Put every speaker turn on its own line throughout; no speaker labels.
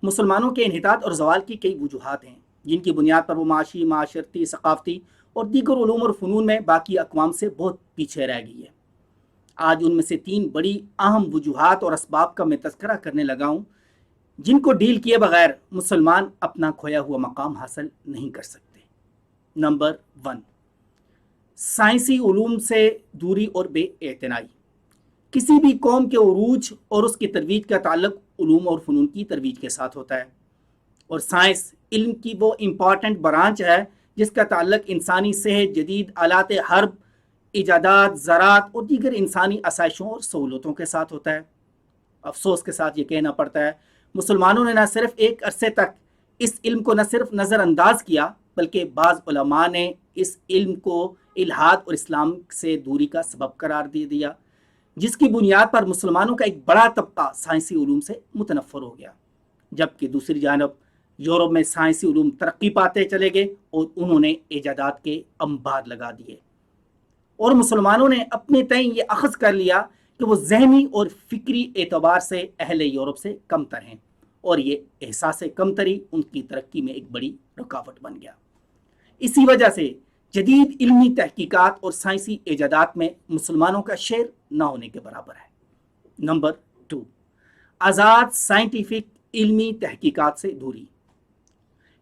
مسلمانوں کے انحطاط اور زوال کی کئی وجوہات ہیں جن کی بنیاد پر وہ معاشی، معاشرتی، ثقافتی اور دیگر علوم اور فنون میں باقی اقوام سے بہت پیچھے رہ گئی ہے۔ آج ان میں سے 3 بڑی اہم وجوہات اور اسباب کا میں تذکرہ کرنے لگا ہوں جن کو ڈیل کیے بغیر مسلمان اپنا کھویا ہوا مقام حاصل نہیں کر سکتے۔ نمبر 1، سائنسی علوم سے دوری اور بے اعتنائی۔ کسی بھی قوم کے عروج اور اس کی ترویج کا تعلق علوم اور فنون کی ترویج کے ساتھ ہوتا ہے، اور سائنس علم کی وہ امپورٹنٹ برانچ ہے جس کا تعلق انسانی صحت، جدید آلات حرب، ایجادات، زراعت اور دیگر انسانی آسائشوں اور سہولتوں کے ساتھ ہوتا ہے۔ افسوس کے ساتھ یہ کہنا پڑتا ہے مسلمانوں نے نہ صرف ایک عرصے تک اس علم کو نہ صرف نظر انداز کیا بلکہ بعض علماء نے اس علم کو الحاد اور اسلام سے دوری کا سبب قرار دے دیا، جس کی بنیاد پر مسلمانوں کا ایک بڑا طبقہ سائنسی علوم سے متنفر ہو گیا، جبکہ دوسری جانب یورپ میں سائنسی علوم ترقی پاتے چلے گئے اور انہوں نے ایجادات کے انبار لگا دیے، اور مسلمانوں نے اپنے تئیں یہ اخذ کر لیا کہ وہ ذہنی اور فکری اعتبار سے اہل یورپ سے کم تر ہیں، اور یہ احساس کمتری ان کی ترقی میں ایک بڑی رکاوٹ بن گیا۔ اسی وجہ سے جدید علمی تحقیقات اور سائنسی ایجادات میں مسلمانوں کا شیئر نہ ہونے کے برابر ہے۔ نمبر 2، آزاد سائنٹیفک علمی تحقیقات سے دوری۔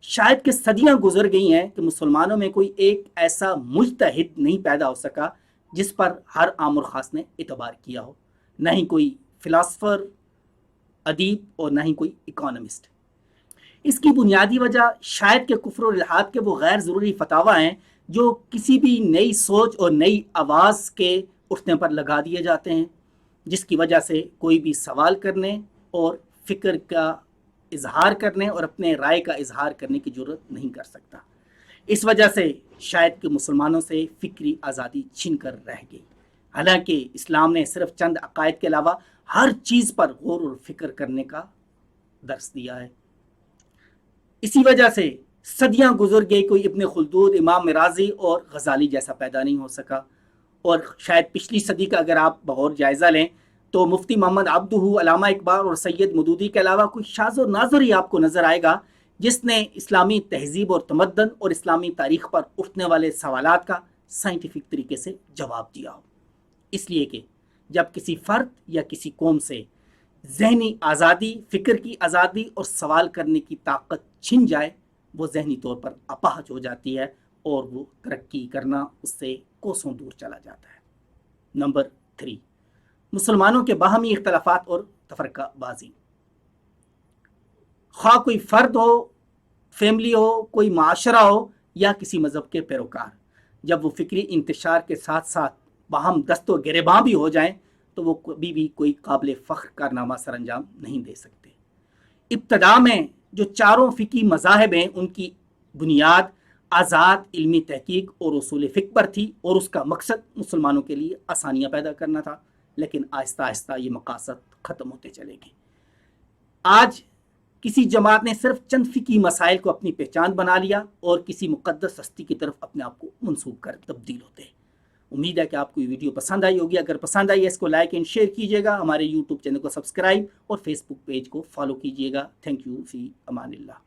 شاید کہ صدیاں گزر گئی ہیں کہ مسلمانوں میں کوئی ایک ایسا مجتہد نہیں پیدا ہو سکا جس پر ہر عام اور خاص نے اعتبار کیا ہو، نہ ہی کوئی فلاسفر، ادیب اور نہ ہی کوئی اکانومسٹ۔ اس کی بنیادی وجہ شاید کہ کفر و الحاد کے وہ غیر ضروری فتاوی ہیں جو کسی بھی نئی سوچ اور نئی آواز کے اٹھنے پر لگا دیے جاتے ہیں، جس کی وجہ سے کوئی بھی سوال کرنے اور فکر کا اظہار کرنے اور اپنے رائے کا اظہار کرنے کی جرات نہیں کر سکتا۔ اس وجہ سے شاید کہ مسلمانوں سے فکری آزادی چھن کر رہ گئی، حالانکہ اسلام نے صرف چند عقائد کے علاوہ ہر چیز پر غور اور فکر کرنے کا درس دیا ہے۔ اسی وجہ سے صدیاں گزر گئی، کوئی ابن خلدون، امام رازی اور غزالی جیسا پیدا نہیں ہو سکا، اور شاید پچھلی صدی کا اگر آپ بغور جائزہ لیں تو مفتی محمد عبدہ، علامہ اقبال اور سید مودودی کے علاوہ کوئی شاذ و نادر ہی آپ کو نظر آئے گا جس نے اسلامی تہذیب اور تمدن اور اسلامی تاریخ پر اٹھنے والے سوالات کا سائنٹیفک طریقے سے جواب دیا ہو۔ اس لیے کہ جب کسی فرد یا کسی قوم سے ذہنی آزادی، فکر کی آزادی اور سوال کرنے کی طاقت چھن جائے، وہ ذہنی طور پر اپاہج ہو جاتی ہے اور وہ ترقی کرنا اس سے کوسوں دور چلا جاتا ہے۔ نمبر 3، مسلمانوں کے باہمی اختلافات اور تفرقہ بازی۔ خواہ کوئی فرد ہو، فیملی ہو، کوئی معاشرہ ہو یا کسی مذہب کے پیروکار، جب وہ فکری انتشار کے ساتھ ساتھ باہم دست و گریباں بھی ہو جائیں تو وہ کبھی بھی کوئی قابل فخر کارنامہ سر انجام نہیں دے سکتے۔ ابتدا میں جو چاروں فقہی مذاہب ہیں ان کی بنیاد آزاد علمی تحقیق اور اصول فقہ پر تھی، اور اس کا مقصد مسلمانوں کے لیے آسانیاں پیدا کرنا تھا، لیکن آہستہ آہستہ یہ مقاصد ختم ہوتے چلے گئے۔ آج کسی جماعت نے صرف چند فقہی مسائل کو اپنی پہچان بنا لیا اور کسی مقدس ہستی کی طرف اپنے آپ کو منسوب کر تبدیل ہوتے ہیں۔ امید ہے کہ آپ کو یہ ویڈیو پسند آئی ہوگی۔ اگر پسند آئی ہے اس کو لائک اینڈ شیئر کیجیے گا، ہمارے یوٹیوب چینل کو سبسکرائب اور فیس بک پیج کو فالو کیجیے گا۔ تھینک یو، فی امان اللہ۔